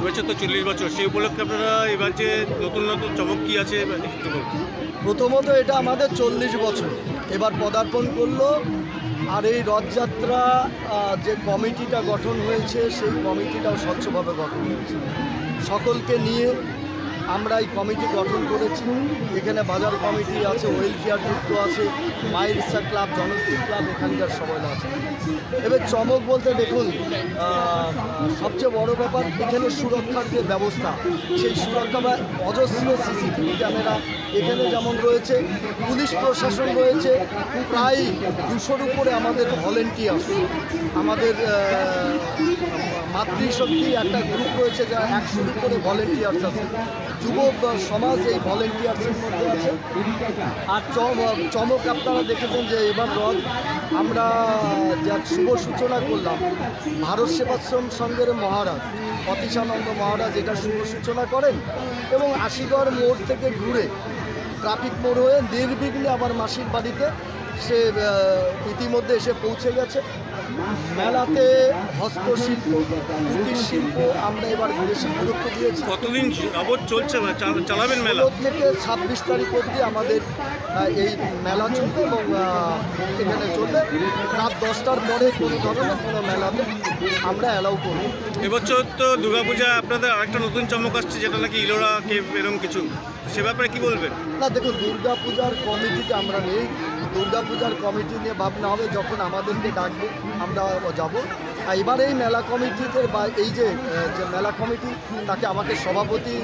এবছর তো 40 বছর, সেই উপলক্ষে আপনারা এবার যে নতুন নতুন চমক কী আছে একটু বলুন। প্রথমত এটা আমাদের 40 বছর এবার পদার্পণ করলো। আর এই রথযাত্রা যে কমিটিটা গঠন হয়েছে সেই কমিটিটাও স্বচ্ছভাবে গঠন হয়েছে, সকলকে নিয়ে আমরা এই কমিটি গঠন করেছি। এখানে বাজার কমিটি আছে, ওয়েলফেয়ার যুক্ত আছে, মায়ের ইচ্ছা ক্লাব, জনশ্রী ক্লাব, এখানকার সবাই আছে। এবার চমক বলতে দেখুন, সবচেয়ে বড় ব্যাপার এখানে সুরক্ষার যে ব্যবস্থা, সেই সুরক্ষা বা অজস্র সিসিটিভি ক্যামেরা এখানে যেমন রয়েছে, পুলিশ প্রশাসন রয়েছে, প্রায় 200-র উপরে আমাদের ভলেন্টিয়ার্স, আমাদের মাতৃশক্তি একটা গ্রুপ রয়েছে যা 100-র উপরে ভলেন্টিয়ার্স আছে, যুব সমাজ এই ভলেন্টিয়ার্সের মধ্যে আছে। আর চমক আপনারা দেখেছেন যে এবার রথ আমরা যার শুভ সূচনা করলাম, ভারত সেবাশ্রম সংঘের মহারাজ অতীশানন্দ মহারাজ এটা শুভ সূচনা করেন এবং আশিগড় মোড় থেকে ঘুরে ট্রাফিক মোড় হয়ে নির্বিঘ্নে আবার মাসির বাড়িতে সে ইতিমধ্যে এসে পৌঁছে গেছে। মেলাতে হস্তশিল্প, কুটির শিল্প আমরা এবার বেশি গুরুত্ব দিয়েছি। কতদিন যাবৎ চলছে চালাবেন মেলা? 16 থেকে 26 তারিখ অবধি আমাদের এই মেলা চলবে এবং এখানে চলবে। রাত 10টার পরে কোনো ধরনের কোনো মেলাতে আমরা অ্যালাউ করব। এবছর তো দুর্গাপূজা আপনাদের আরেকটা নতুন চমক আসছে, যেটা নাকি ইলোরা কেভ এরকম কিছু, সে ব্যাপারে কী বলবেন? না দেখুন, দুর্গাপূজার কমিটিতে আমরা নেই। দুর্গাপূজার কমিটি নিয়ে ভাবনা হবে, যখন আমাদেরকে ডাকবে আমরা যাব। এবার এই মেলা কমিটিতে বা এই যে মেলা কমিটি, তাকে আমাকে সভাপতি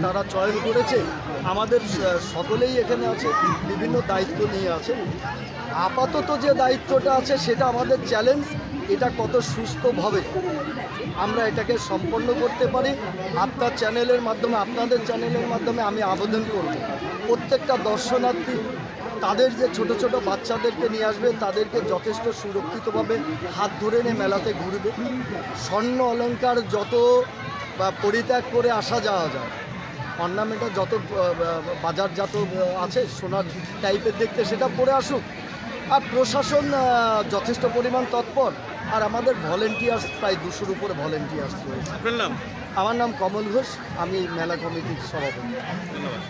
তারা চয়ন করেছে। আমাদের সকলেই এখানে আছে, বিভিন্ন দায়িত্ব নিয়ে আছে। আপাতত যে দায়িত্বটা আছে সেটা আমাদের চ্যালেঞ্জ, এটা কত সুস্থভাবে আমরা এটাকে সম্পন্ন করতে পারি। আপনার চ্যানেলের মাধ্যমে, আপনাদের চ্যানেলের মাধ্যমে আমি আবেদন করব, প্রত্যেকটা দর্শনার্থী তাদের যে ছোট ছোট বাচ্চাদেরকে নিয়ে আসবে, তাদেরকে যথেষ্ট সুরক্ষিতভাবে হাত ধরে নিয়ে মেলাতে ঘুরবে। স্বর্ণ অলংকার যত পরিত্যাগ করে আসা যাওয়া যায়, অর্নামেন্টাল যত বাজারজাত আছে সোনার টাইপের দেখতে, সেটা পরে আসুক। আর প্রশাসন যথেষ্ট পরিমাণ তৎপর, আর আমাদের ভলেন্টিয়ার্স প্রায় 200-র উপরে ভলেন্টিয়ার্স রয়েছে। আপনার নাম? আমার নাম কমল ঘোষ, আমি মেলা কমিটির সভাপতি। ধন্যবাদ।